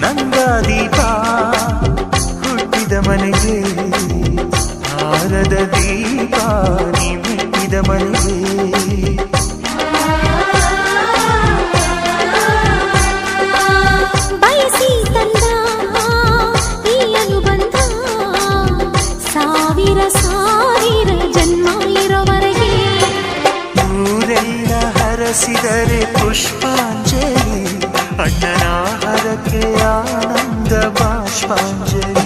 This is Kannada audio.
ನಂದ ದೀಪ ಹುಟ್ಟಿದ ಮನೆಗೆ ಹಾರದ ದೀಪ ನೀ ಮೆಟ್ಟಿದ ಮನೆಗೆ ಬಯಸಿ ತಂದ ಈ ಅನುಬಂಧ ಸಾವಿರ ಸಾವಿರ ಜನ್ಮ ಇರೋವರೆಗೆ ಊರೆಲ್ಲ ಹರಸಿದರೆ ಪುಷ್ಪಾಂಜಲಿ ಅಣ್ಣನ ಹರಕೆ ಆನಂದ ಬಾಷ್ಪಾಂಜಲಿ